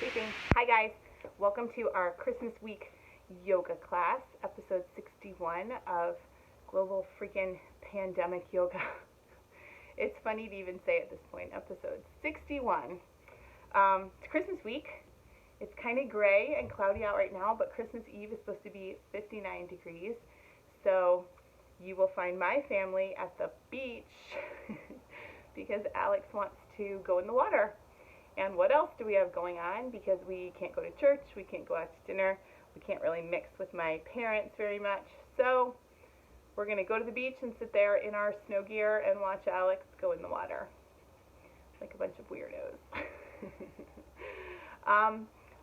Freakin. Hi guys, welcome to our Christmas week yoga class, episode 61 of Global Freakin' Pandemic Yoga. It's funny to even say at this point, episode 61. It's Christmas week. It's kind of gray and cloudy out right now, but Christmas Eve is supposed to be 59 degrees. So you will find my family at the beach because Alex wants to go in the water. And what else do we have going on? Because we can't go to church, we can't go out to dinner, we can't really mix with my parents very much. So we're going to go to the beach and sit there in our snow gear and watch Alex go in the water. Like a bunch of weirdos.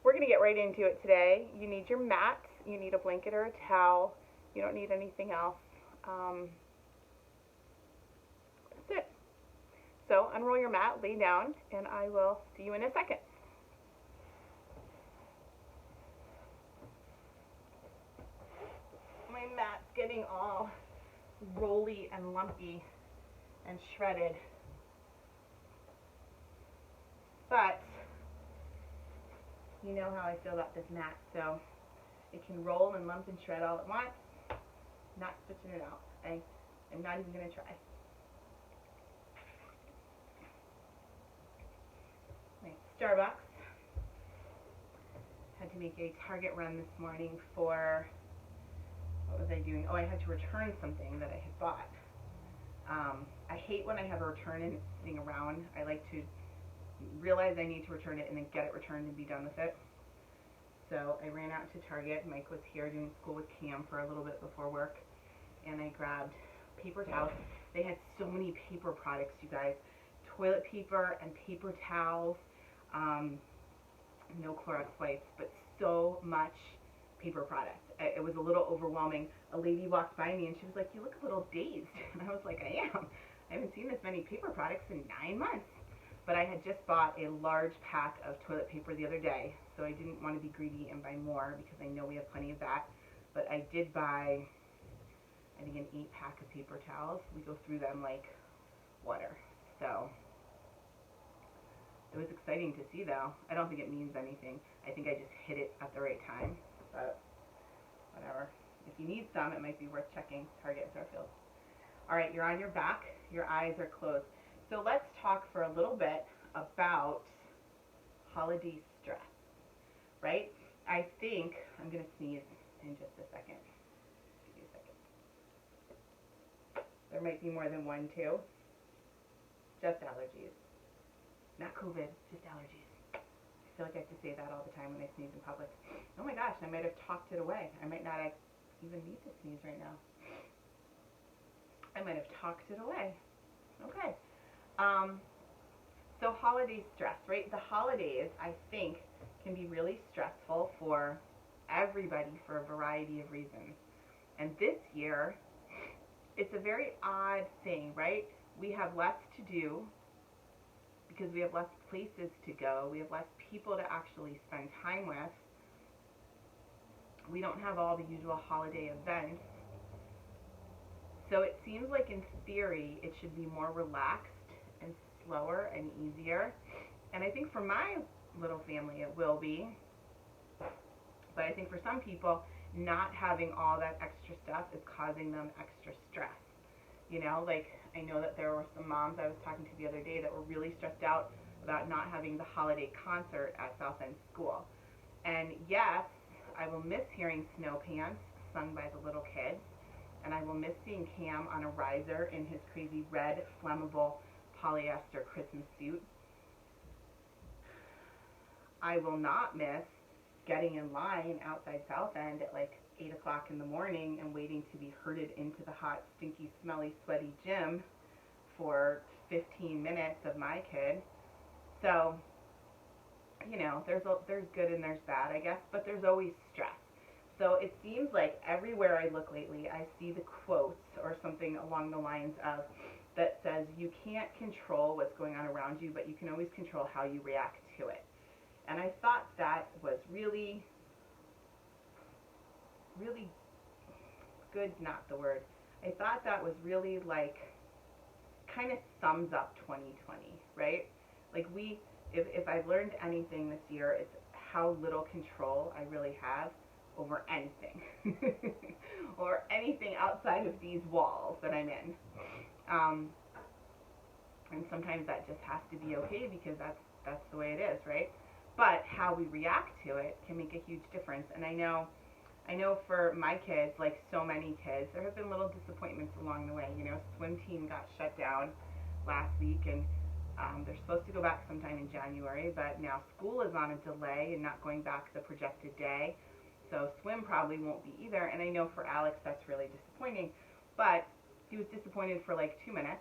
We're going to get right into it today. You need your mat, you need a blanket or a towel, you don't need anything else. That's it. So unroll your mat, lay down, and I will see you in a second. My mat's getting all rolly and lumpy and shredded. But you know how I feel about this mat, so it can roll and lump and shred all at once. Not switching it out. I'm not even going to try. My Starbucks. Had to make a Target run this morning for, what was I doing? Oh, I had to return something that I had bought. I hate when I have a return and it's sitting around. I like to realize I need to return it and then get it returned and be done with it. So I ran out to Target. Mike was here doing school with Cam for a little bit before work, and I grabbed paper towels. They had so many paper products, you guys. Toilet paper and paper towels, no Clorox wipes, but so much paper product. It was a little overwhelming. A lady walked by me and she was like, "You look a little dazed." And I was like, "I am. I haven't seen this many paper products in 9 months." But I had just bought a large pack of toilet paper the other day, so I didn't want to be greedy and buy more because I know we have plenty of that. But I did buy, I think, an 8-pack of paper towels. We go through them like water. So it was exciting to see, though. I don't think it means anything. I think I just hit it at the right time. But whatever. If you need some, it might be worth checking Target Fairfield. All right, you're on your back. Your eyes are closed. So let's talk for a little bit about holiday stress, right? I think, I'm going to sneeze in just a second. Give me a second. There might be more than one, too. Just allergies. Not COVID, just allergies. I feel like I have to say that all the time when I sneeze in public. Oh my gosh, I might have talked it away. I might not even need to sneeze right now. I might have talked it away. Okay. So holiday stress, right? The holidays, I think, can be really stressful for everybody for a variety of reasons. And this year, it's a very odd thing, right? We have less to do because we have less places to go. We have less people to actually spend time with. We don't have all the usual holiday events. So it seems like in theory, it should be more relaxed and slower and easier. And I think for my little family it will be. But I think for some people, not having all that extra stuff is causing them extra stress. You know, like I know that there were some moms I was talking to the other day that were really stressed out about not having the holiday concert at South End School. And yes, I will miss hearing Snow Pants sung by the little kids. And I will miss seeing Cam on a riser in his crazy red flammable polyester Christmas suit. I will not miss getting in line outside South End at like 8 o'clock in the morning and waiting to be herded into the hot, stinky, smelly, sweaty gym for 15 minutes of my kid. So, you know, there's good and there's bad, I guess, but there's always stress. So it seems like everywhere I look lately, I see the quotes or something along the lines of that says you can't control what's going on around you, but you can always control how you react to it. And I thought that was really, really good, not the word. I thought that was really like kind of sums up 2020, right? Like if I've learned anything this year, it's how little control I really have over anything or anything outside of these walls that I'm in. Um, and sometimes that just has to be okay because that's the way it is, right? But how we react to it can make a huge difference. And I know for my kids, like so many kids, there have been little disappointments along the way. You know, swim team got shut down last week, and they're supposed to go back sometime in January, but now school is on a delay and not going back the projected day. So swim probably won't be either. And I know for Alex that's really disappointing, but he was disappointed for like 2 minutes,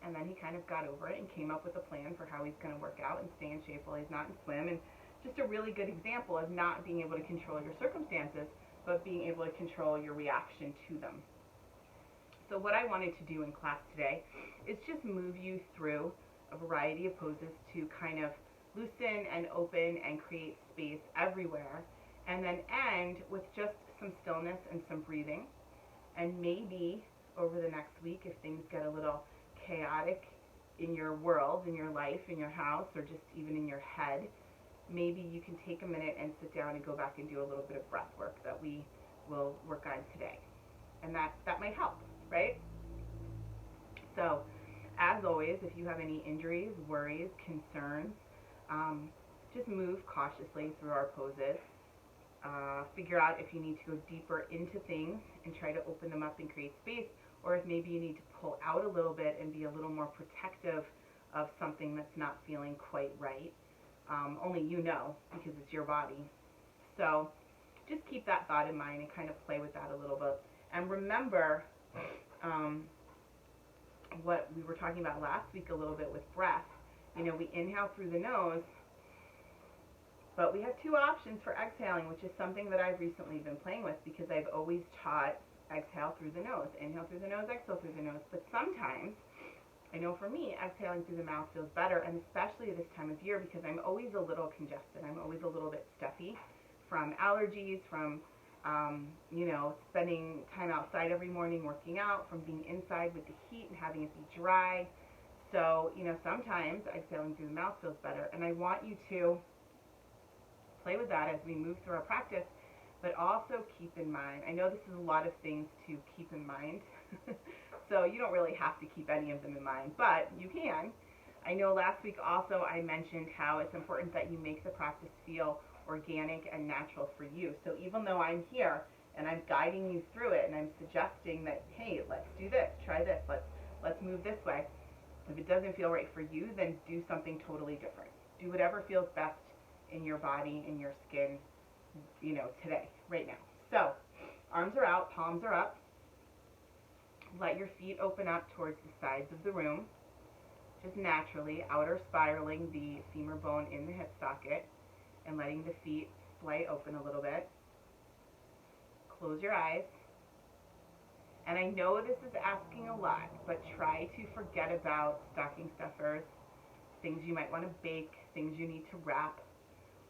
and then he kind of got over it and came up with a plan for how he's going to work out and stay in shape while he's not in swim. And just a really good example of not being able to control your circumstances, but being able to control your reaction to them. So what I wanted to do in class today is just move you through a variety of poses to kind of loosen and open and create space everywhere, and then end with just some stillness and some breathing. And maybe over the next week, if things get a little chaotic in your world, in your life, in your house, or just even in your head, maybe you can take a minute and sit down and go back and do a little bit of breath work that we will work on today. And that might help, right? So, as always, if you have any injuries, worries, concerns, just move cautiously through our poses. Figure out if you need to go deeper into things and try to open them up and create space, or if maybe you need to pull out a little bit and be a little more protective of something that's not feeling quite right. Only you know, because it's your body. So just keep that thought in mind and kind of play with that a little bit. And remember what we were talking about last week a little bit with breath. You know, we inhale through the nose, but we have two options for exhaling, which is something that I've recently been playing with because I've always taught exhale through the nose. Inhale through the nose, exhale through the nose. But sometimes, I know for me, exhaling through the mouth feels better, and especially this time of year because I'm always a little congested. I'm always a little bit stuffy from allergies, from spending time outside every morning working out, from being inside with the heat and having it be dry. So, sometimes exhaling through the mouth feels better. And I want you to play with that as we move through our practice, but also keep in mind, I know this is a lot of things to keep in mind, so you don't really have to keep any of them in mind, but you can. I know last week also I mentioned how it's important that you make the practice feel organic and natural for you. So even though I'm here and I'm guiding you through it and I'm suggesting that, hey, let's do this, try this, let's move this way. If it doesn't feel right for you, then do something totally different. Do whatever feels best in your body, in your skin, today, right now. So, arms are out, palms are up. Let your feet open up towards the sides of the room, just naturally, outer spiraling the femur bone in the hip socket and letting the feet splay open a little bit. Close your eyes. And I know this is asking a lot, but try to forget about stocking stuffers, things you might want to bake, things you need to wrap,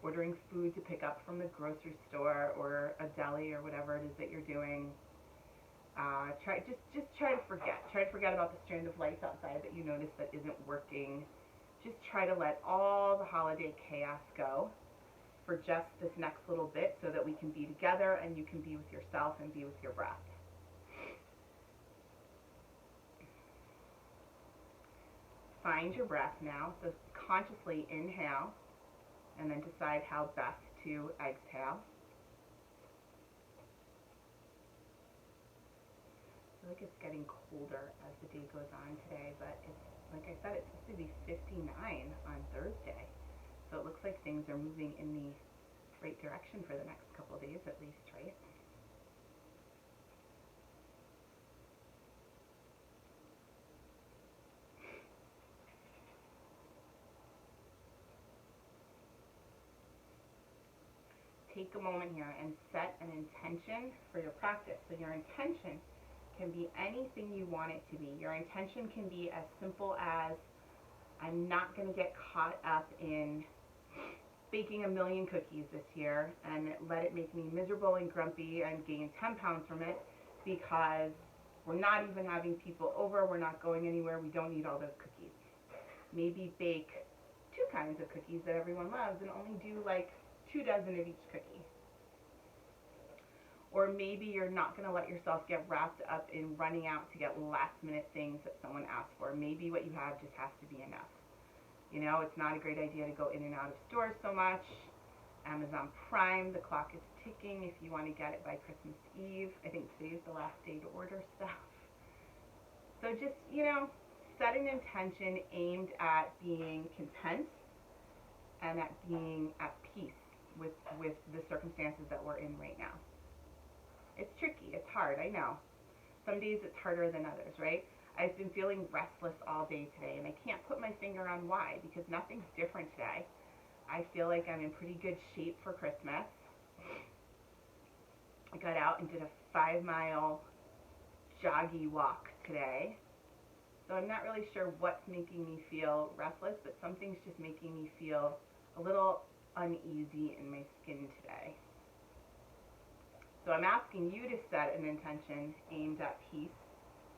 ordering food to pick up from the grocery store or a deli or whatever it is that you're doing. Just try to forget. Try to forget about the strand of lights outside that you notice that isn't working. Just try to let all the holiday chaos go for just this next little bit so that we can be together and you can be with yourself and be with your breath. Find your breath now. So consciously inhale and then decide how best to exhale. I feel like it's getting colder as the day goes on today, but it's, like I said, it's supposed to be 59 on Thursday. So it looks like things are moving in the right direction for the next couple of days at least, right? Take a moment here and set an intention for your practice. So your intention can be anything you want it to be. Your intention can be as simple as, I'm not going to get caught up in baking a million cookies this year and let it make me miserable and grumpy and gain 10 pounds from it because we're not even having people over, we're not going anywhere, we don't need all those cookies. Maybe bake 2 kinds of cookies that everyone loves and only do like 2 dozen of each cookie. Or maybe you're not going to let yourself get wrapped up in running out to get last minute things that someone asks for. Maybe what you have just has to be enough. You know, it's not a great idea to go in and out of stores so much. Amazon Prime, the clock is ticking if you want to get it by Christmas Eve. I think today's the last day to order stuff. So just, you know, set an intention aimed at being content and at being at peace with the circumstances that we're in right now. It's tricky. It's hard. I know. Some days it's harder than others, right? I've been feeling restless all day today, and I can't put my finger on why because nothing's different today. I feel like I'm in pretty good shape for Christmas. I got out and did a 5-mile joggy walk today. So I'm not really sure what's making me feel restless, but something's just making me feel a little uneasy in my skin today. So I'm asking you to set an intention aimed at peace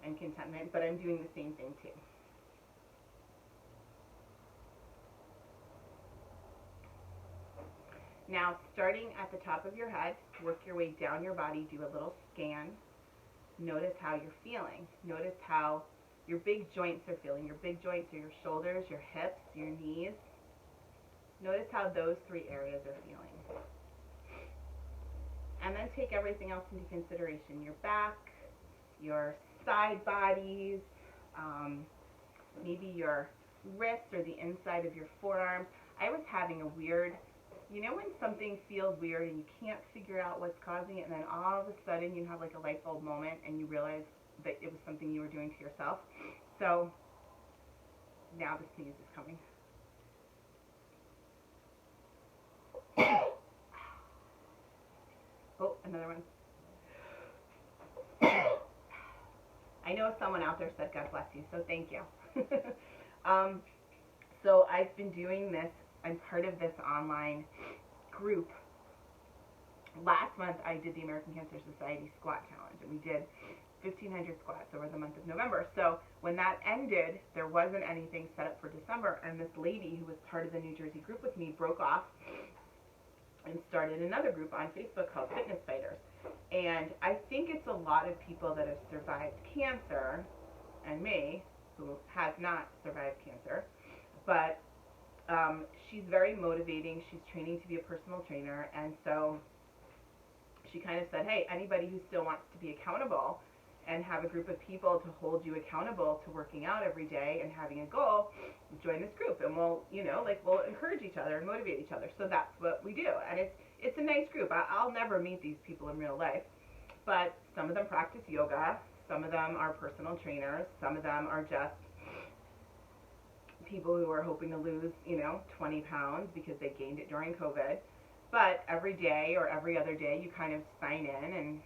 and contentment, but I'm doing the same thing too. Now, starting at the top of your head, work your way down your body, do a little scan. Notice how you're feeling. Notice how your big joints are feeling. Your big joints are your shoulders, your hips, your knees. Notice how those 3 areas are feeling. And then take everything else into consideration. Your back, your side bodies, maybe your wrists or the inside of your forearms. I was having a weird, you know when something feels weird and you can't figure out what's causing it, and then all of a sudden you have like a light bulb moment and you realize that it was something you were doing to yourself. So now the sneeze is coming. Oh, another one. I know someone out there said God bless you, so thank you. So I've been doing this. I'm part of this online group. Last month I did the American Cancer Society Squat Challenge, and we did 1,500 squats over the month of November. So when that ended, there wasn't anything set up for December, and this lady who was part of the New Jersey group with me broke off and started another group on Facebook called Fitness Fighters. And I think it's a lot of people that have survived cancer, and me, who has not survived cancer, but she's very motivating. She's training to be a personal trainer, and so she kind of said, hey, anybody who still wants to be accountable and have a group of people to hold you accountable to working out every day and having a goal, join this group, and we'll, you know, like we'll encourage each other and motivate each other. So that's what we do, and it's a nice group. I'll never meet these people in real life, but some of them practice yoga, some of them are personal trainers, some of them are just people who are hoping to lose, 20 pounds because they gained it during COVID. But every day or every other day, you kind of sign in and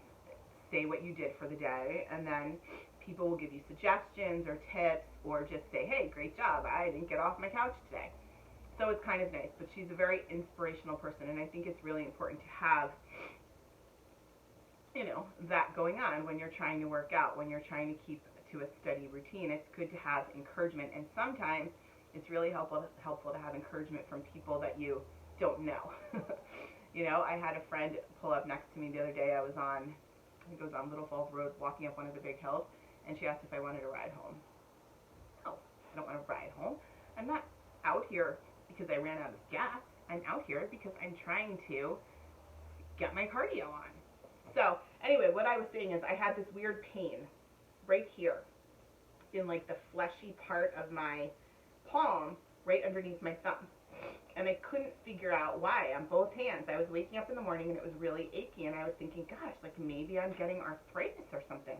say what you did for the day, and then people will give you suggestions or tips, or just say, hey, great job, I didn't get off my couch today. So it's kind of nice, but she's a very inspirational person, and I think it's really important to have, that going on when you're trying to work out, when you're trying to keep to a steady routine. It's good to have encouragement, and sometimes it's really helpful to have encouragement from people that you don't know. I had a friend pull up next to me the other day. I was on, I think it was on Little Falls Road, walking up one of the big hills, and she asked if I wanted to ride home. No, I don't want to ride home. I'm not out here because I ran out of gas. I'm out here because I'm trying to get my cardio on. So anyway, what I was saying is I had this weird pain right here in like the fleshy part of my palm right underneath my thumb. And I couldn't figure out why on both hands. I was waking up in the morning and it was really achy, and I was thinking, gosh, like maybe I'm getting arthritis or something.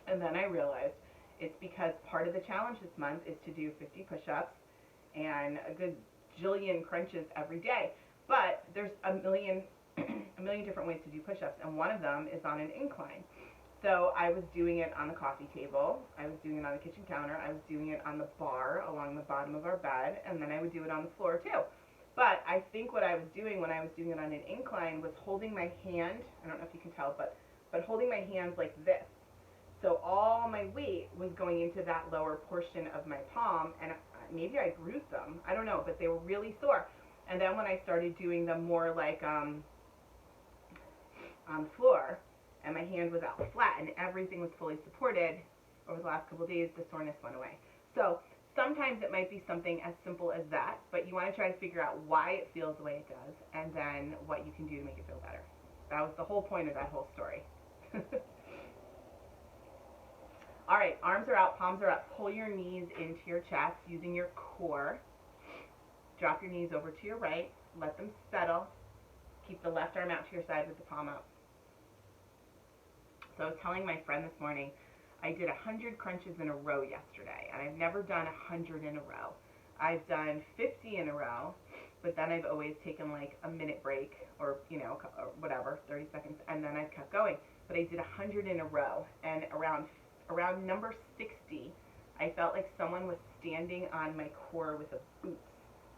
And then I realized it's because part of the challenge this month is to do 50 push-ups and a good jillion crunches every day. But there's a million different ways to do push-ups, and one of them is on an incline. So I was doing it on the coffee table, I was doing it on the kitchen counter, I was doing it on the bar along the bottom of our bed, and then I would do it on the floor too. But I think what I was doing when I was doing it on an incline was holding my hand, I don't know if you can tell, but holding my hands like this. So all my weight was going into that lower portion of my palm, and maybe I bruised them, I don't know, but they were really sore. And then when I started doing them more like on the floor, and my hand was out flat and everything was fully supported over the last couple of days, the soreness went away. So sometimes it might be something as simple as that, but you want to try to figure out why it feels the way it does, and then what you can do to make it feel better. That was the whole point of that whole story. All right, arms are out, palms are up. Pull your knees into your chest using your core. Drop your knees over to your right. Let them settle. Keep the left arm out to your side with the palm up. So I was telling my friend this morning, I did 100 crunches in a row yesterday, and I've never done 100 in a row. I've done 50 in a row, but then I've always taken like a minute break or, or whatever, 30 seconds, and then I've kept going. But I did 100 in a row, and around number 60, I felt like someone was standing on my core with a boots.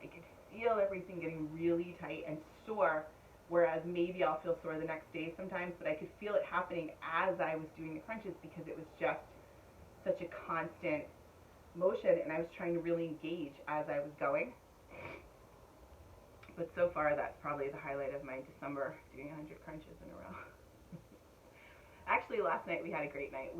I could feel everything getting really tight and sore, whereas maybe I'll feel sore the next day sometimes, but I could feel it happening as I was doing the crunches because it was just such a constant motion, and I was trying to really engage as I was going. But so far, that's probably the highlight of my December, doing 100 crunches in a row. Actually, last night we had a great night.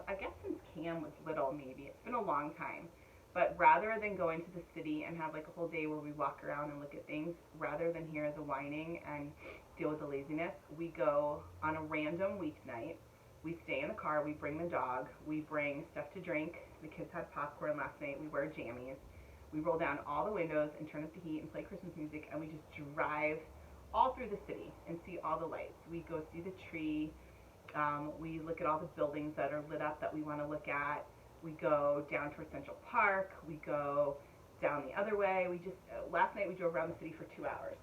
I guess since Cam was little, maybe, it's been a long time. But rather than go into the city and have like a whole day where we walk around and look at things, rather than hear the whining and deal with the laziness, we go on a random weeknight. We stay in the car, we bring the dog, we bring stuff to drink. The kids had popcorn last night, we wear jammies. We roll down all the windows and turn up the heat and play Christmas music, and we just drive all through the city and see all the lights. We go see the tree. We look at all the buildings that are lit up that we want to look at. We go down towards Central Park. We go down the other way. Last night we drove around the city for 2 hours,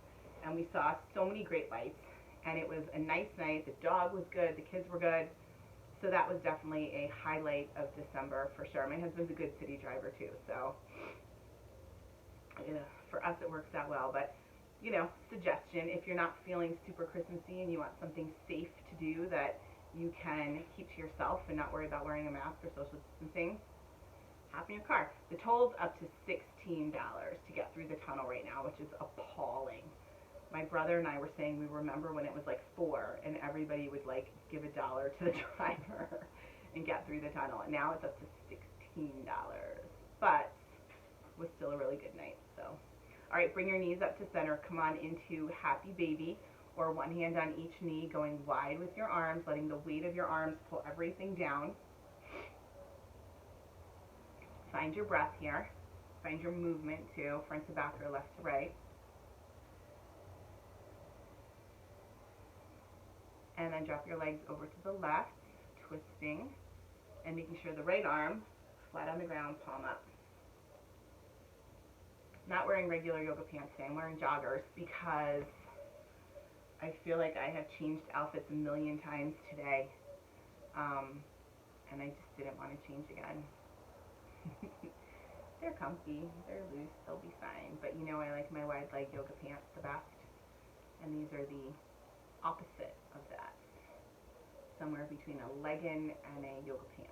and we saw so many great lights, and it was a nice night. The dog was good. The kids were good. So that was definitely a highlight of December for sure. My husband's a good city driver too, so for us it works out well. But suggestion, if you're not feeling super Christmassy and you want something safe to do that you can keep to yourself and not worry about wearing a mask or social distancing, hop in your car. The toll's up to $16 to get through the tunnel right now, which is appalling. My brother and I were saying we remember when it was like $4 and everybody would like give $1 to the driver and get through the tunnel. And now it's up to $16. But it was still a really good night. So, all right, bring your knees up to center. Come on into Happy Baby, or one hand on each knee, going wide with your arms, letting the weight of your arms pull everything down. Find your breath here. Find your movement too, front to back or left to right. And then drop your legs over to the left, twisting, and making sure the right arm flat on the ground, palm up. Not wearing regular yoga pants today. I'm wearing joggers because I feel like I have changed outfits a million times today, and I just didn't want to change again. They're comfy, they're loose, they'll be fine, but I like my wide leg yoga pants the best, and these are the opposite of that, somewhere between a legging and a yoga pant.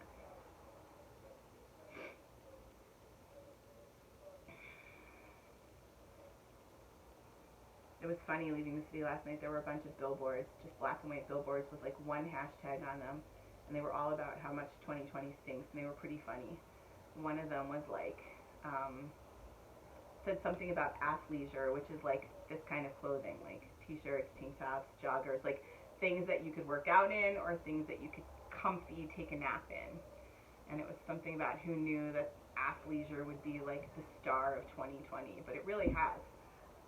It was funny leaving the city last night. There were a bunch of billboards, just black and white billboards with like one hashtag on them, and they were all about how much 2020 stinks, and they were pretty funny. One of them was like, said something about athleisure, which is like this kind of clothing, like t-shirts, tank tops, joggers, like things that you could work out in or things that you could comfy take a nap in. And it was something about who knew that athleisure would be like the star of 2020, but it really has.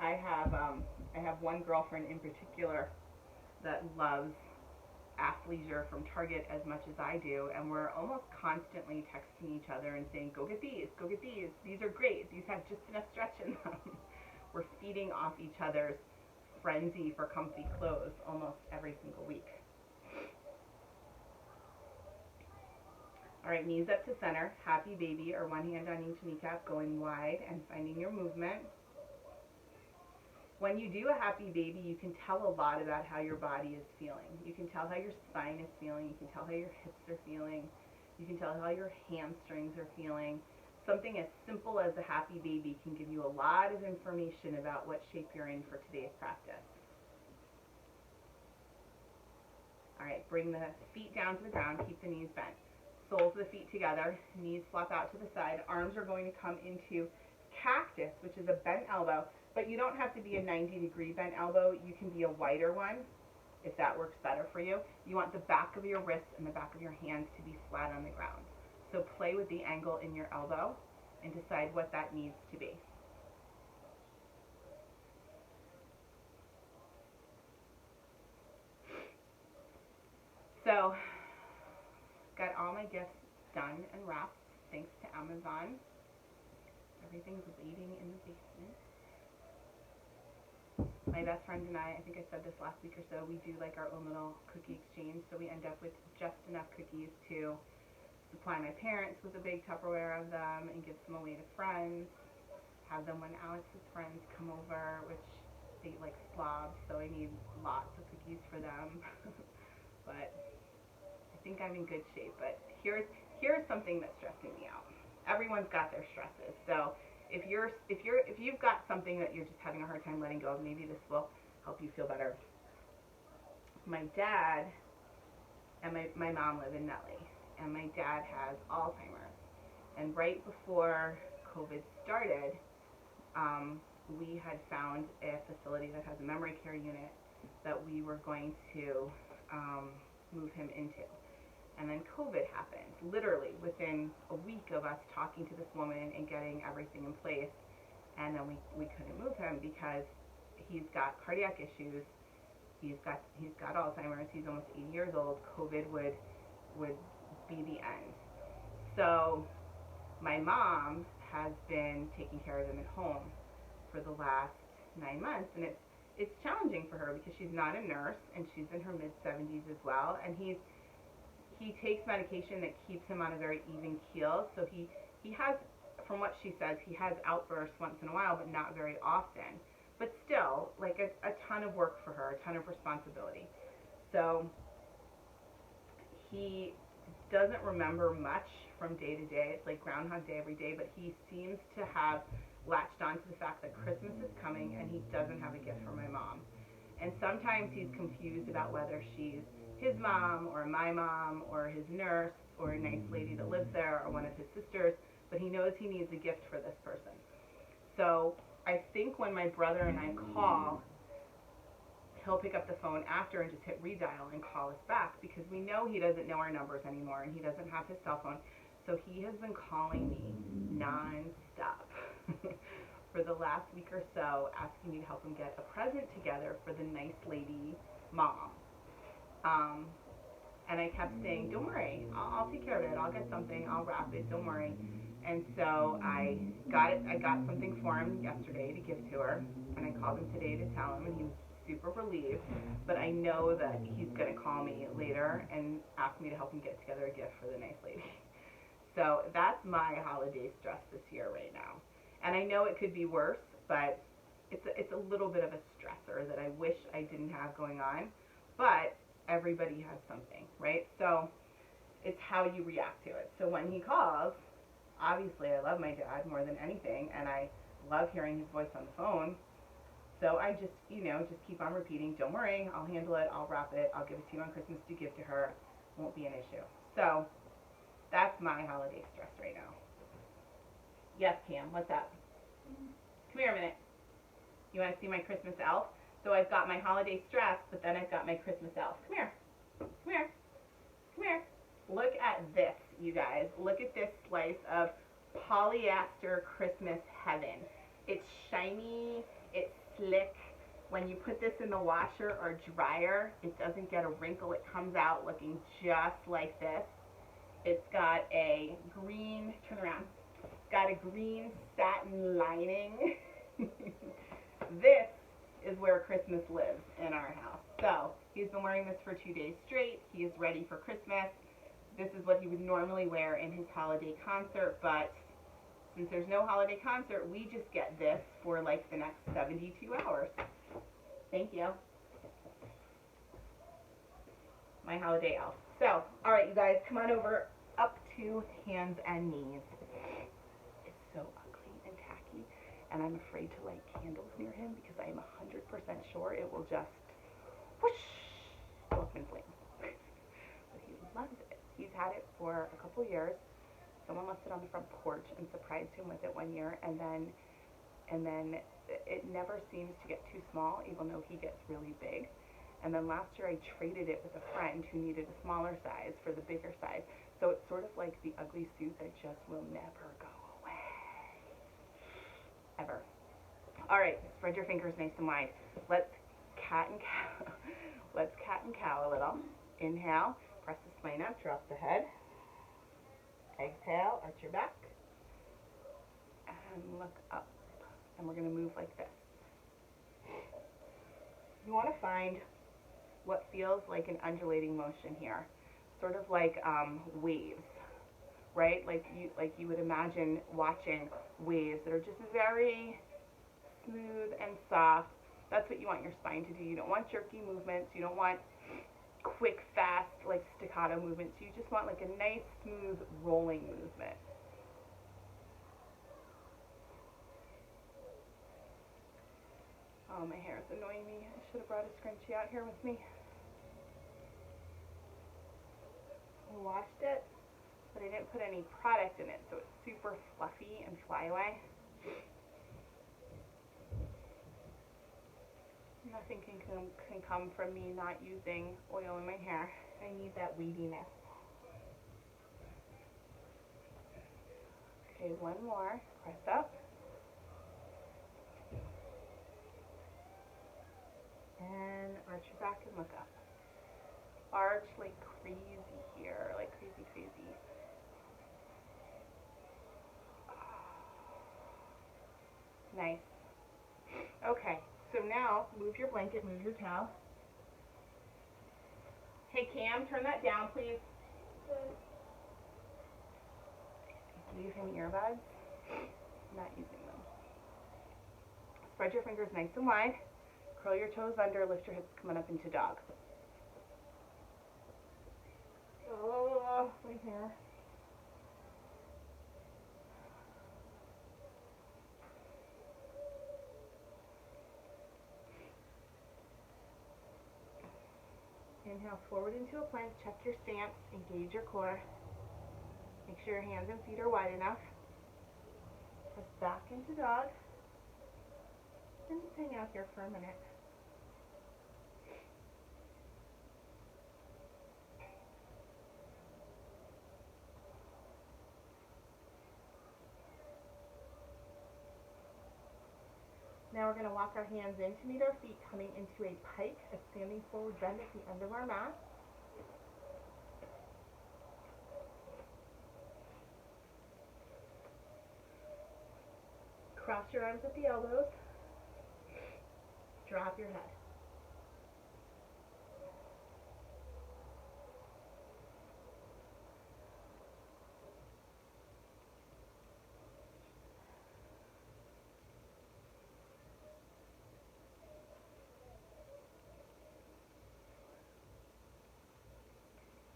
I have one girlfriend in particular that loves athleisure from Target as much as I do, and we're almost constantly texting each other and saying, go get these, these are great, these have just enough stretch in them. We're feeding off each other's frenzy for comfy clothes almost every single week. All right, knees up to center, Happy Baby, or one hand on each kneecap, going wide and finding your movement. When you do a Happy Baby, you can tell a lot about how your body is feeling. You can tell how your spine is feeling. You can tell how your hips are feeling. You can tell how your hamstrings are feeling. something as simple as a happy baby can give you a lot of information about what shape you're in for today's practice. All right, bring the feet down to the ground, keep the knees bent. Soles of the feet together, knees flop out to the side. Arms are going to come into cactus, which is a bent elbow, but you don't have to be a 90-degree bent elbow. You can be a wider one if that works better for you. You want the back of your wrists and the back of your hands to be flat on the ground. So play with the angle in your elbow and decide what that needs to be. So, got all my gifts done and wrapped thanks to Amazon. Everything's waiting in the basement. My best friend and I think I said this last week or so, we do like our own little cookie exchange, so we end up with just enough cookies to supply my parents with a big Tupperware of them and give some away to friends, have them when Alex's friends come over, which they eat like slobs, so I need lots of cookies for them. But I think I'm in good shape. But here's something that's stressing me out. Everyone's got their stresses. So if you've got something that you're just having a hard time letting go of, maybe this will help you feel better. My dad and my mom live in Nutley, and my dad has Alzheimer's. And right before COVID started, we had found a facility that has a memory care unit that we were going to move him into. And then COVID happened, literally within a week of us talking to this woman and getting everything in place. And then we couldn't move him because he's got cardiac issues. He's got Alzheimer's. He's almost 80 years old. COVID would be the end. So my mom has been taking care of him at home for the last 9 months, and it's challenging for her because she's not a nurse and she's in her mid-70s as well, and he takes medication that keeps him on a very even keel. So he has, from what she says, he has outbursts once in a while, but not very often. But still, like a ton of work for her, a ton of responsibility. So he doesn't remember much from day to day. It's like Groundhog Day every day, but he seems to have latched on to the fact that Christmas is coming and he doesn't have a gift for my mom. And sometimes he's confused about whether she's his mom or my mom or his nurse or a nice lady that lives there or one of his sisters, but he knows he needs a gift for this person. So I think when my brother and I call, he'll pick up the phone after and just hit redial and call us back, because we know he doesn't know our numbers anymore and he doesn't have his cell phone. So he has been calling me non-stop for the last week or so, asking me to help him get a present together for the nice lady mom. And I kept saying, don't worry, I'll take care of it. I'll get something. I'll wrap it. Don't worry. And so I got something for him yesterday to give to her, and I called him today to tell him, and he was super relieved. But I know that he's going to call me later and ask me to help him get together a gift for the nice lady. So that's my holiday stress this year right now. And I know it could be worse, but it's a little bit of a stressor that I wish I didn't have going on. But everybody has something, right? So it's how you react to it. So when he calls, obviously I love my dad more than anything, and I love hearing his voice on the phone. So I just keep on repeating, don't worry, I'll handle it, I'll wrap it, I'll give it to you on Christmas to give to her, won't be an issue. So that's my holiday stress right now. Yes, Cam, what's up? Come here a minute. You want to see my Christmas elf? So I've got my holiday stress, but then I've got my Christmas elf. Come here. Come here. Come here. Look at this, you guys. Look at this slice of polyester Christmas heaven. It's shiny. It's slick. When you put this in the washer or dryer, it doesn't get a wrinkle. It comes out looking just like this. It's got a green, turn around, it's got a green satin lining. This is where Christmas lives in our house. So he's been wearing this for 2 days straight. He is ready for Christmas. This is what he would normally wear in his holiday concert, but since there's no holiday concert, we just get this for like the next 72 hours. Thank you. My holiday elf. So, all right, you guys, come on over up to hands and knees. and I'm afraid to light candles near him because I am 100% sure it will just whoosh, go up in flames. But he loves it. He's had it for a couple years. Someone left it on the front porch and surprised him with it one year, and then it never seems to get too small, even though he gets really big. And then last year I traded it with a friend who needed a smaller size for the bigger size. So it's sort of like the ugly suit that just will never go away. Ever. All right, spread your fingers nice and wide. Let's cat and cow. Let's cat and cow a little. Inhale, press the spine up, drop the head. Exhale, arch your back. And look up. And we're going to move like this. You want to find what feels like an undulating motion here, sort of like waves, right? Like you would imagine watching waves that are just very smooth and soft. That's what you want your spine to do. You don't want jerky movements. You don't want quick, fast, like staccato movements. You just want like a nice, smooth, rolling movement. Oh, my hair is annoying me. I should have brought a scrunchie out here with me. I washed it, but I didn't put any product in it, so it's super fluffy and fly away. Nothing can come from me not using oil in my hair. I need that weightiness. Okay, one more. Press up. And arch your back and look up. Arch like crazy here, like crazy, crazy. Nice. Okay, so now move your blanket, move your towel. Hey Cam, turn that down, please. Leave him earbuds. Not using them. Spread your fingers nice and wide. Curl your toes under, lift your hips coming up into dog. Oh, my hair. Inhale forward into a plank, check your stance, engage your core. Make sure your hands and feet are wide enough. Press back into dog. And just hang out here for a minute. Now we're going to walk our hands in to meet our feet, coming into a pike, a standing forward bend at the end of our mat. Cross your arms at the elbows. Drop your head.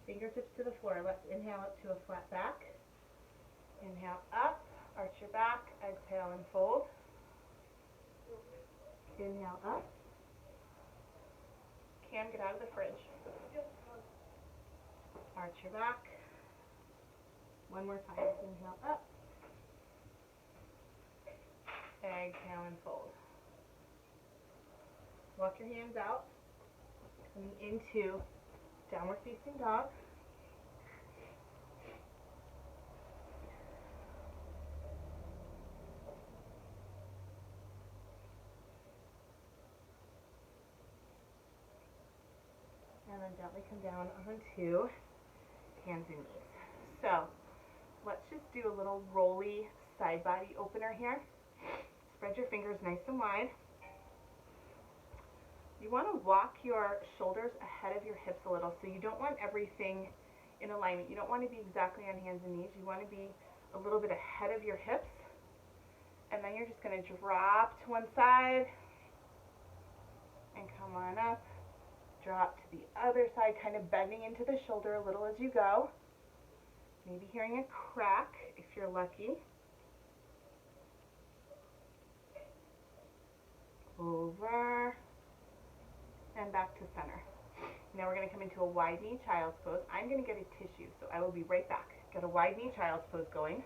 Fingertips to the floor. Let's inhale up to a flat back. Inhale up, arch your back, exhale and fold. Inhale up. Cam, get out of the fridge. Arch your back. One more time. Inhale up. Exhale and fold. Walk your hands out. Coming into downward facing dog. And then gently come down onto hands and knees. So let's just do a little rolly side body opener here. Spread your fingers nice and wide. You want to walk your shoulders ahead of your hips a little, so you don't want everything in alignment. You don't want to be exactly on hands and knees. You want to be a little bit ahead of your hips. And then you're just going to drop to one side and come on up. Drop to the other side, kind of bending into the shoulder a little as you go. Maybe hearing a crack if you're lucky. to center. Now we're going to come into a wide knee child's pose. I'm going to get a tissue, so I will be right back. Got a wide knee child's pose going.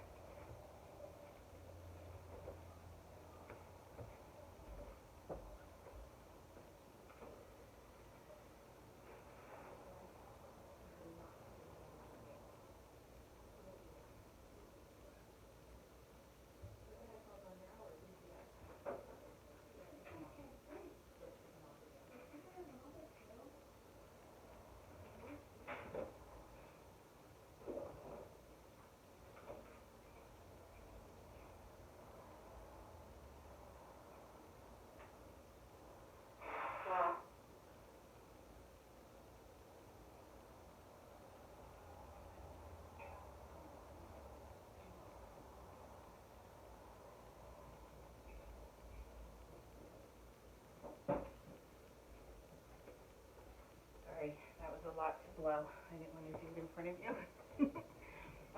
Sorry, that was a lot to blow. I didn't want to do it in front of you.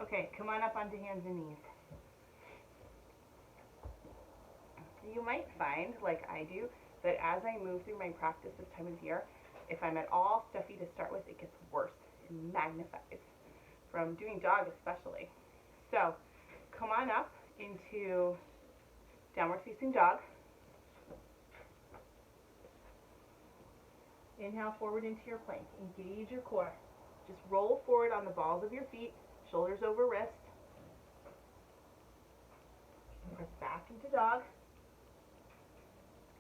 Okay, come on up onto hands and knees. You might find, like I do, that as I move through my practice this time of year, if I'm at all stuffy to start with, it gets worse. It magnifies from doing dog especially. So come on up into downward facing dog. Inhale forward into your plank. Engage your core. Just roll forward on the balls of your feet, shoulders over wrist. Press back into dog.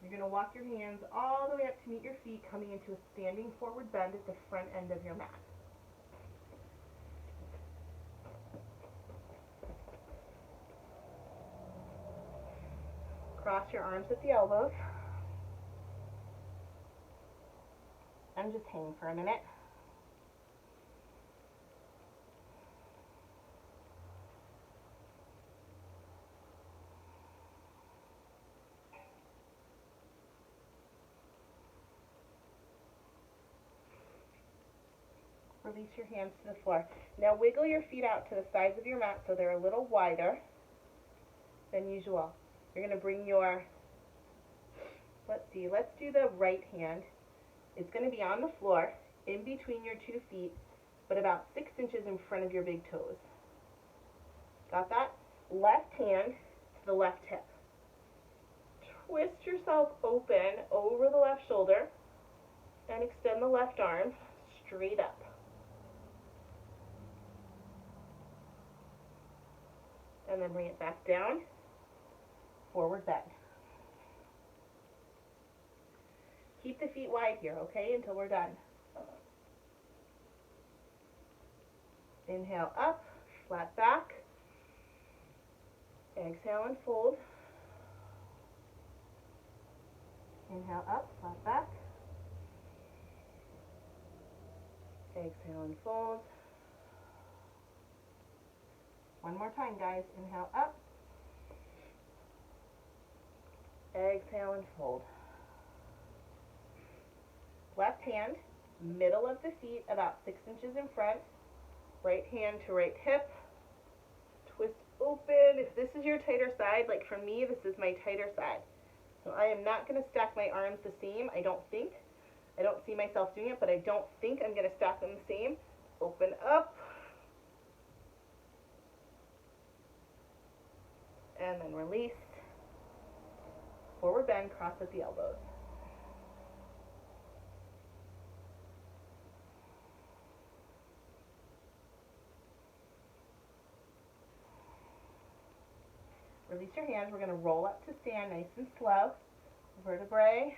You're going to walk your hands all the way up to meet your feet, coming into a standing forward bend at the front end of your mat. Cross your arms at the elbows. And just hang for a minute. Release your hands to the floor. Now wiggle your feet out to the sides of your mat so they're a little wider than usual. You're going to bring your, let's do the right hand. It's going to be on the floor, in between your 2 feet, but about 6 inches in front of your big toes. Got that? Left hand to the left hip. Twist yourself open over the left shoulder and extend the left arm straight up. And then bring it back down, forward bend. Keep the feet wide here, okay, until we're done. Inhale up, flat back. Exhale and fold. Inhale up, flat back. Exhale and fold. One more time, guys. Inhale up. Exhale and fold. Left hand, middle of the feet, about 6 inches in front. Right hand to right hip. Twist open. If this is your tighter side, like for me, this is my tighter side. So I am not going to stack my arms the same, I don't think. I don't see myself doing it, but I don't think I'm going to stack them the same. Open up. And then release. Forward bend, cross at the elbows. Release your hands. We're going to roll up to stand nice and slow. Vertebrae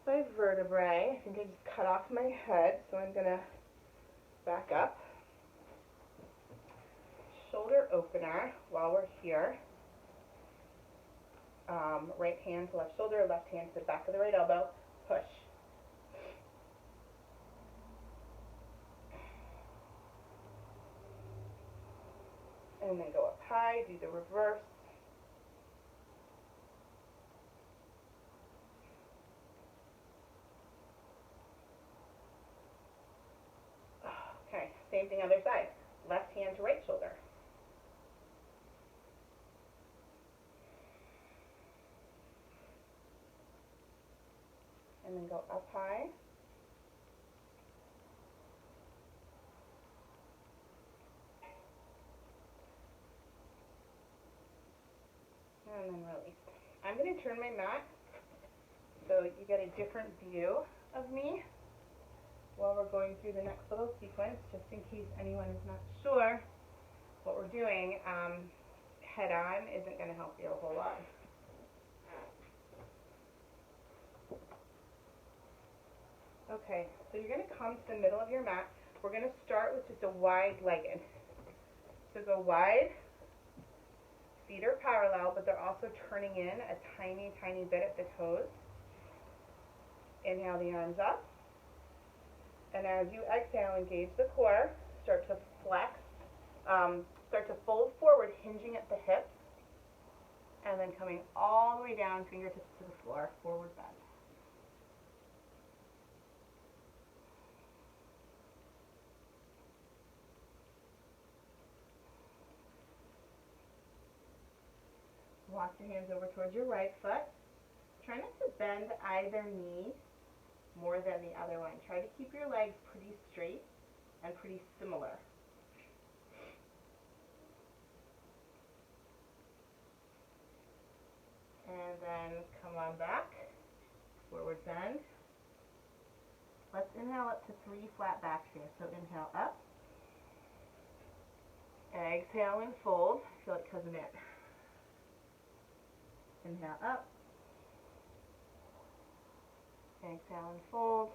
by vertebrae. I think I just cut off my head, so I'm going to back up. Shoulder opener while we're here. Right hand to left shoulder, left hand to the back of the right elbow. Push. And then go up high, do the reverse. Okay, same thing other side. Left hand to right shoulder. And then go up high, and then release. I'm going to turn my mat so you get a different view of me while we're going through the next little sequence, just in case anyone is not sure what we're doing. Head on isn't going to help you a whole lot. Okay, so you're going to come to the middle of your mat. We're going to start with just a wide-legged. So go wide, feet are parallel, but they're also turning in a tiny, tiny bit at the toes. Inhale the arms up. And as you exhale, engage the core, start to flex, start to fold forward, hinging at the hips, and then coming all the way down, fingertips to the floor, forward bend. Walk your hands over towards your right foot. Try not to bend either knee more than the other one. Try to keep your legs pretty straight and pretty similar. And then come on back, forward bend. Let's inhale up to 3 flat backs here. So inhale up, exhale and fold. I feel like cousin it. Inhale up, exhale and fold.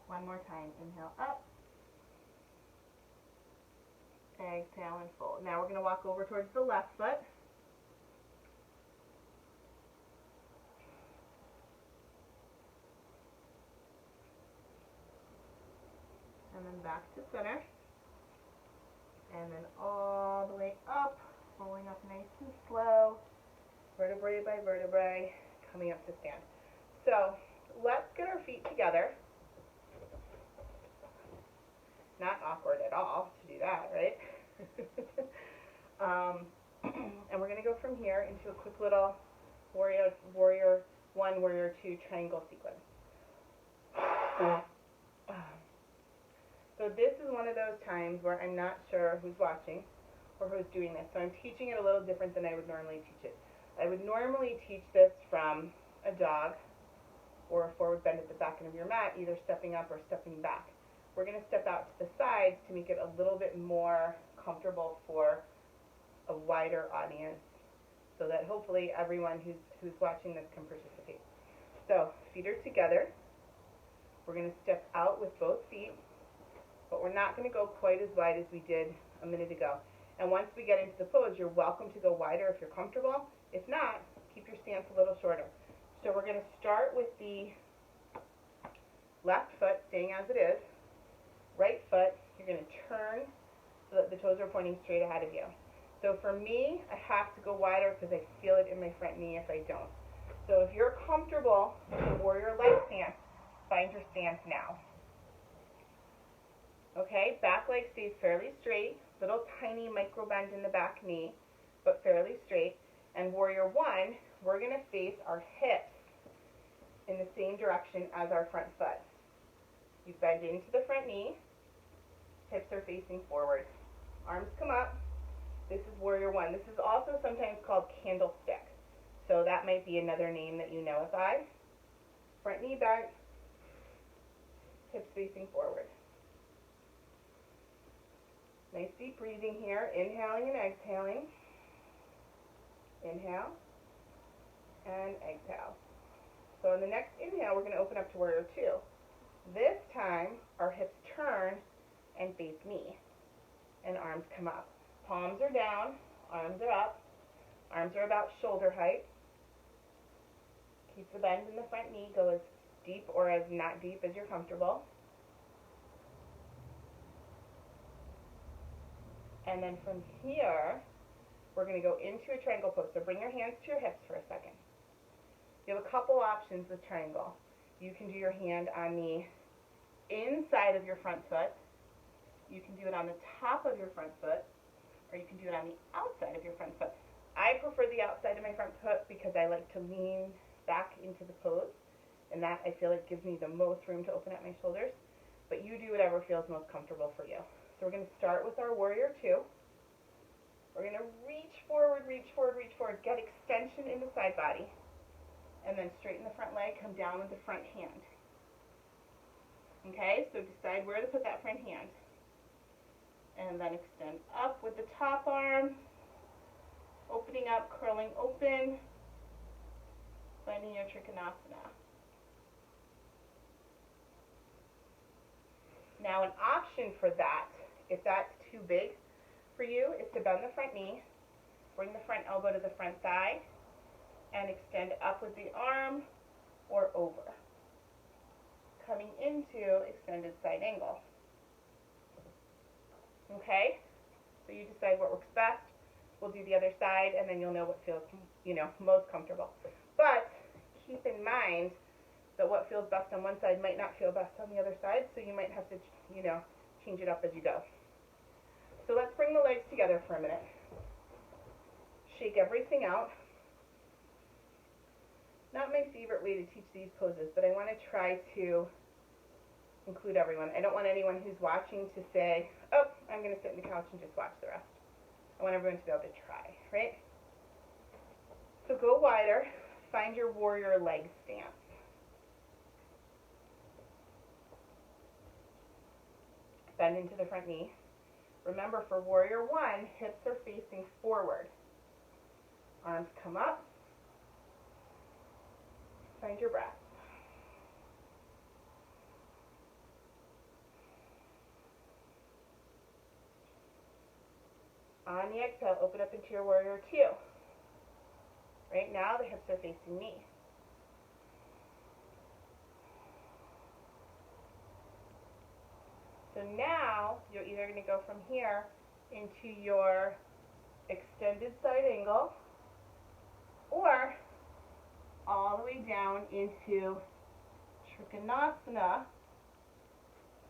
One more time, inhale up, exhale and fold. Now we're going to walk over towards the left foot. And then back to center. And then all the way up. Rolling up nice and slow, vertebrae by vertebrae, coming up to stand. So let's get our feet together. Not awkward at all to do that, right? And we're going to go from here into a quick little warrior 1, warrior 2 triangle sequence. So this is one of those times where I'm not sure who's watching or who's doing this. So I'm teaching it a little different than I would normally teach it. I would normally teach this from a dog or a forward bend at the back end of your mat, either stepping up or stepping back. We're going to step out to the sides to make it a little bit more comfortable for a wider audience so that hopefully everyone who's watching this can participate. So feet are together. We're going to step out with both feet, but we're not going to go quite as wide as we did a minute ago. And once we get into the pose, you're welcome to go wider if you're comfortable. If not, keep your stance a little shorter. So we're going to start with the left foot staying as it is. Right foot, you're going to turn so that the toes are pointing straight ahead of you. So for me, I have to go wider because I feel it in my front knee if I don't. So if you're comfortable with the warrior leg stance, find your stance now. Okay, back leg stays fairly straight. Little tiny micro bend in the back knee, but fairly straight. And warrior 1, we're going to face our hips in the same direction as our front foot. You bend into the front knee, hips are facing forward. Arms come up. This is warrior 1. This is also sometimes called candlestick. So that might be another name that you know it by. Front knee bent, hips facing forward. Nice deep breathing here, inhaling and exhaling. Inhale and exhale. So in the next inhale, we're going to open up to warrior 2. This time, our hips turn and face me, and arms come up. Palms are down, arms are up. Arms are about shoulder height. Keep the bend in the front knee. Go as deep or as not deep as you're comfortable. And then from here, we're going to go into a triangle pose. So bring your hands to your hips for a second. You have a couple options with triangle. You can do your hand on the inside of your front foot. You can do it on the top of your front foot, or you can do it on the outside of your front foot. I prefer the outside of my front foot because I like to lean back into the pose, and that I feel like gives me the most room to open up my shoulders. But you do whatever feels most comfortable for you. So we're going to start with our warrior 2. We're going to reach forward, reach forward, reach forward. Get extension in the side body. And then straighten the front leg, come down with the front hand. Okay, so decide where to put that front hand. And then extend up with the top arm. Opening up, curling open. Finding your Trikonasana. Now an option for that, if that's too big for you, is to bend the front knee, bring the front elbow to the front thigh, and extend up with the arm or over. Coming into extended side angle. Okay? So you decide what works best. We'll do the other side, and then you'll know what feels, most comfortable. But keep in mind that what feels best on one side might not feel best on the other side, so you might have to, change it up as you go. So let's bring the legs together for a minute. Shake everything out. Not my favorite way to teach these poses, but I want to try to include everyone. I don't want anyone who's watching to say, oh, I'm going to sit in the couch and just watch the rest. I want everyone to be able to try, right? So go wider. Find your warrior leg stance. Bend into the front knee. Remember, for warrior one, hips are facing forward. Arms come up. Find your breath. On the exhale, open up into your warrior two. Right now, the hips are facing me. So now, you're either going to go from here into your extended side angle, or all the way down into Trikonasana,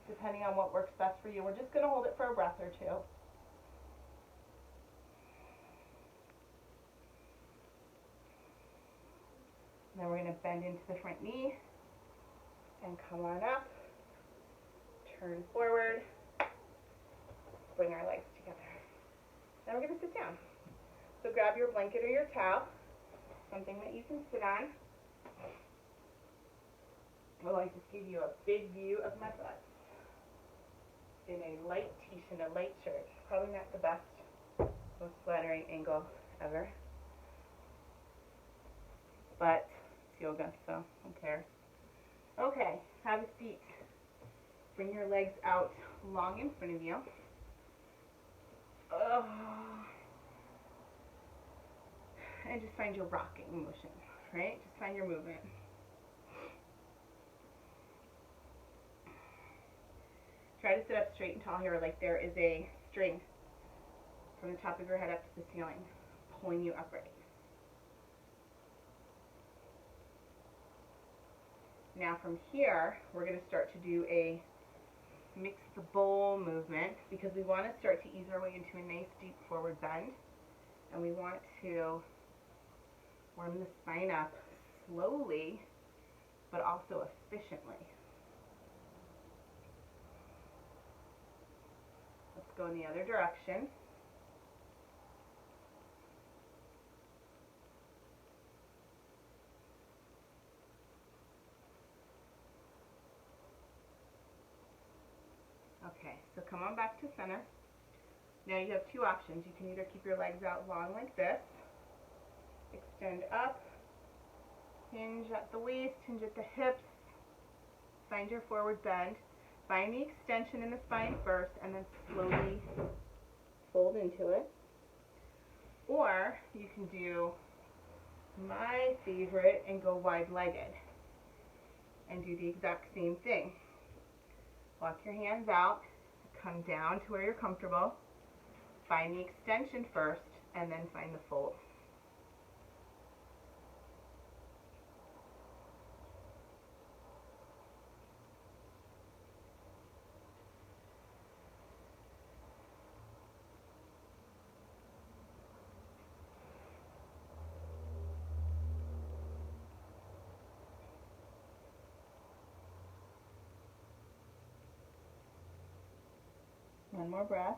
depending on what works best for you. We're just going to hold it for a breath or two. Then we're going to bend into the front knee and come on up, turn forward, bring our legs together. Then we're going to sit down. So grab your blanket or your towel, something that you can sit on. Well, I just gave you a big view of my butt in a light t-shirt and a light shirt. Probably not the best, most flattering angle ever, but it's yoga, so who cares? Okay, have a seat. Bring your legs out long in front of you. And just find your rocking motion, right? Just find your movement. Try to sit up straight and tall here, like there is a string from the top of your head up to the ceiling, pulling you upright. Now from here, we're going to start to do a mix the bowl movement, because we want to start to ease our way into a nice deep forward bend, and we want to warm the spine up slowly but also efficiently. Let's go in the other direction. Okay, so come on back to center. Now you have two options. You can either keep your legs out long like this, extend up, hinge at the waist, hinge at the hips, find your forward bend, find the extension in the spine first, and then slowly fold into it. Or you can do my favorite and go wide-legged and do the exact same thing. Walk your hands out, come down to where you're comfortable, find the extension first, and then find the fold. One more breath.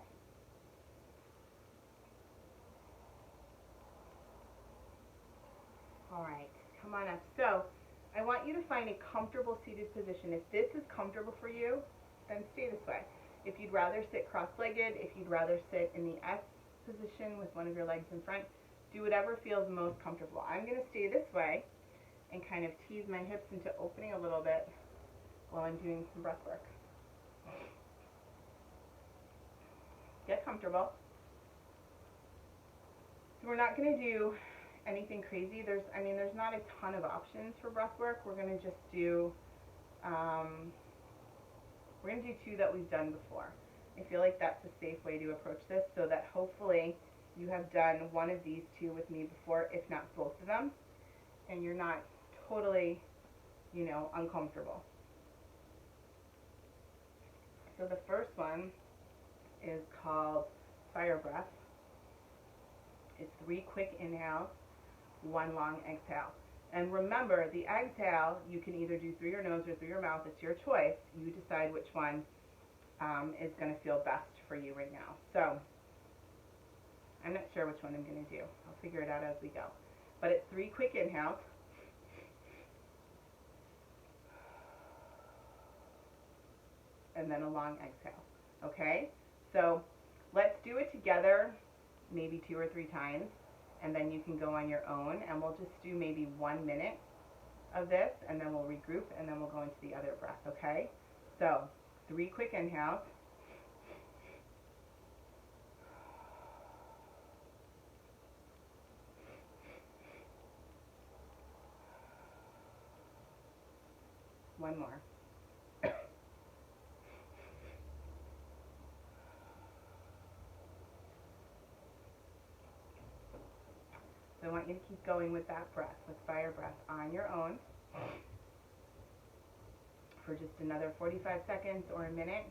All right, come on up. So I want you to find a comfortable seated position. If this is comfortable for you, then stay this way. If you'd rather sit cross-legged, if you'd rather sit in the S position with one of your legs in front, do whatever feels most comfortable. I'm going to stay this way and kind of tease my hips into opening a little bit while I'm doing some breath work. Get comfortable. So we're not going to do anything crazy. There's not a ton of options for breath work. We're going to just do, we're going to do two that we've done before. I feel like that's a safe way to approach this, so that hopefully you have done one of these two with me before, if not both of them, and you're not totally, uncomfortable. So the first one is called fire breath. It's 3 quick inhales, 1 long exhale. And remember, the exhale, you can either do through your nose or through your mouth. It's your choice. You decide which one is going to feel best for you right now. So I'm not sure which one I'm going to do. I'll figure it out as we go. But it's 3 quick inhales. And then a long exhale. Okay? So let's do it together maybe 2 or 3 times, and then you can go on your own, and we'll just do maybe 1 minute of this, and then we'll regroup, and then we'll go into the other breath, okay? So 3 quick inhales. One more. So I want you to keep going with that breath, with fire breath on your own for just another 45 seconds or a minute.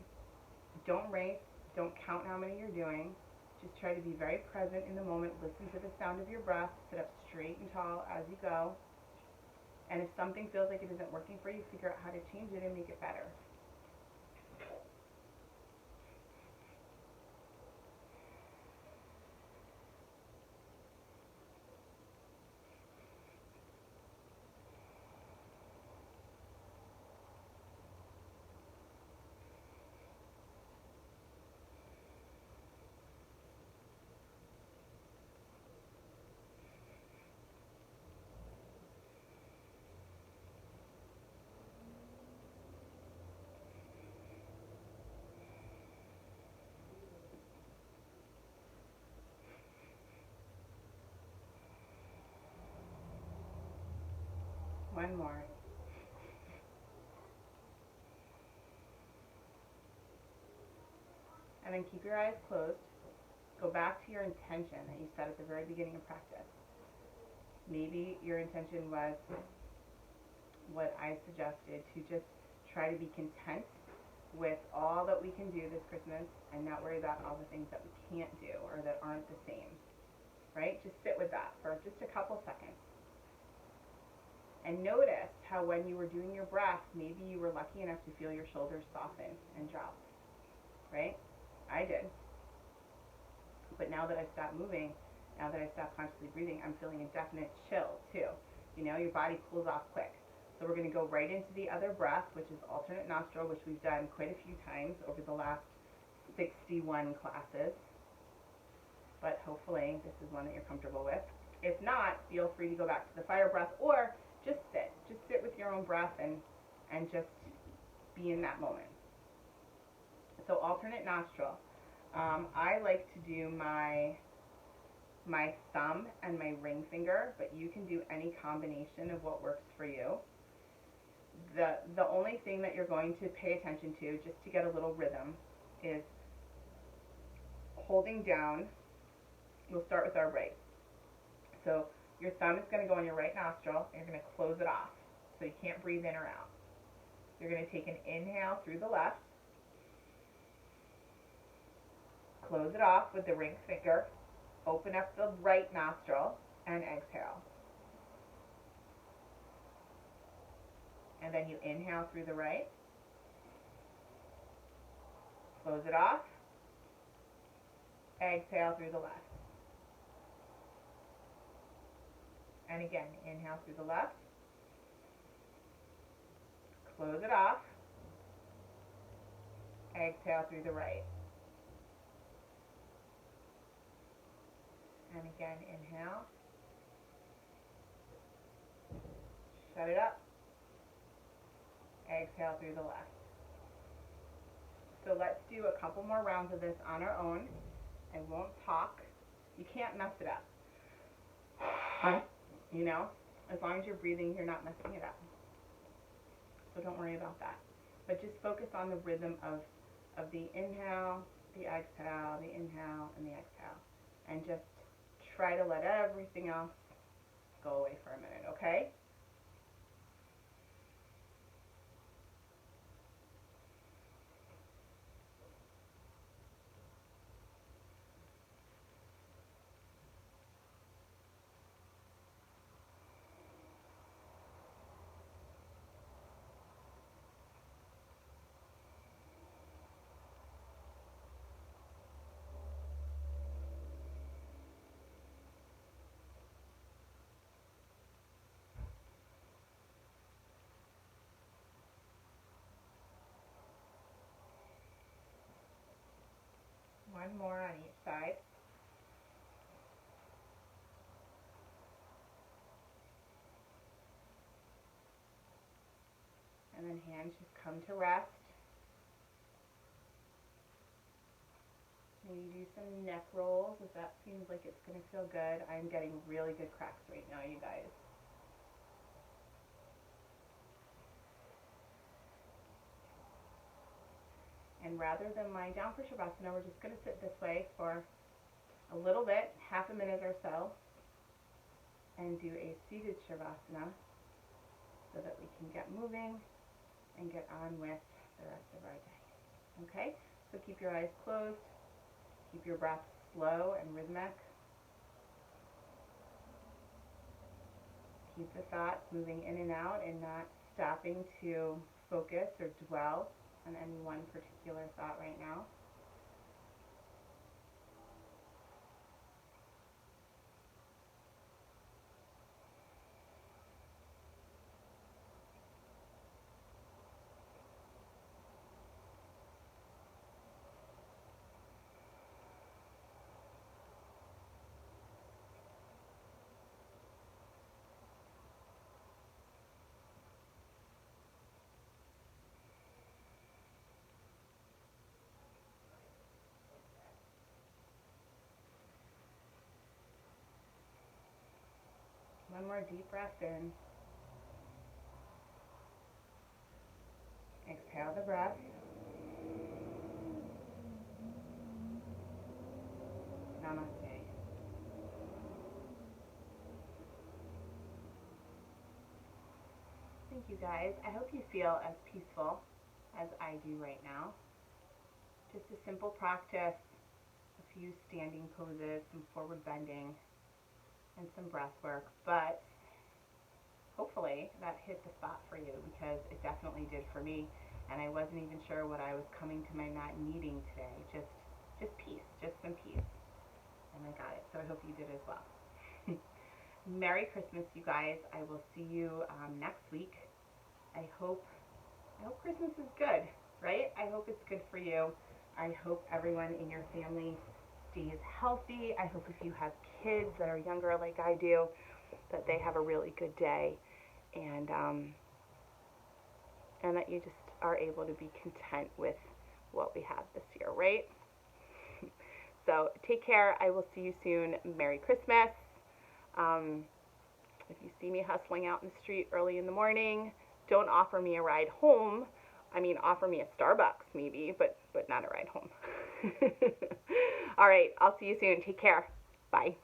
Don't race. Don't count how many you're doing. Just try to be very present in the moment. Listen to the sound of your breath. Sit up straight and tall as you go. And if something feels like it isn't working for you, figure out how to change it and make it better. One more. And then keep your eyes closed. Go back to your intention that you set at the very beginning of practice. Maybe your intention was what I suggested, to just try to be content with all that we can do this Christmas and not worry about all the things that we can't do or that aren't the same, right? Just sit with that for just a couple seconds. And notice how when you were doing your breath, maybe you were lucky enough to feel your shoulders soften and drop, right? I did. But now that I've stopped moving, now that I've stopped consciously breathing, I'm feeling a definite chill too. Your body cools off quick. So we're going to go right into the other breath, which is alternate nostril, which we've done quite a few times over the last 61 classes. But hopefully this is one that you're comfortable with. If not, feel free to go back to the fire breath, or just sit. Just sit with your own breath and just be in that moment. So alternate nostril. I like to do my thumb and my ring finger, but you can do any combination of what works for you. The only thing that you're going to pay attention to, just to get a little rhythm, is holding down. We'll start with our right. So your thumb is going to go on your right nostril, and you're going to close it off, so you can't breathe in or out. You're going to take an inhale through the left, close it off with the ring finger, open up the right nostril, and exhale. And then you inhale through the right, close it off, exhale through the left. And again, inhale through the left. Close it off. Exhale through the right. And again, inhale. Shut it up. Exhale through the left. So let's do a couple more rounds of this on our own. I won't talk. You can't mess it up. You know, as long as you're breathing, you're not messing it up. So don't worry about that. But just focus on the rhythm of the inhale, the exhale, the inhale, and the exhale. And just try to let everything else go away for a minute, okay? One more on each side. And then hands just come to rest. Maybe do some neck rolls if that seems like it's going to feel good. I'm getting really good cracks right now, you guys. And rather than lying down for Shavasana, we're just going to sit this way for a little bit, half a minute or so, and do a seated Shavasana so that we can get moving and get on with the rest of our day. Okay? So keep your eyes closed. Keep your breath slow and rhythmic. Keep the thoughts moving in and out and not stopping to focus or dwell on any one particular thought right now. One more deep breath in. Exhale the breath. Namaste. Thank you guys. I hope you feel as peaceful as I do right now. Just a simple practice, a few standing poses, some forward bending, and some breath work, but hopefully that hit the spot for you, because it definitely did for me, and I wasn't even sure what I was coming to my mat needing today. Just peace, just some peace, and I got it. So I hope you did as well. Merry Christmas, you guys. I will see you next week. I hope Christmas is good, right? I hope it's good for you. I hope everyone in your family stays healthy. I hope if you have kids that are younger like I do, that they have a really good day, and that you just are able to be content with what we have this year, right? So take care. I will see you soon. Merry Christmas. If you see me hustling out in the street early in the morning, don't offer me a ride home. I mean, offer me a Starbucks maybe, but not a ride home. All right, I'll see you soon. Take care. Bye.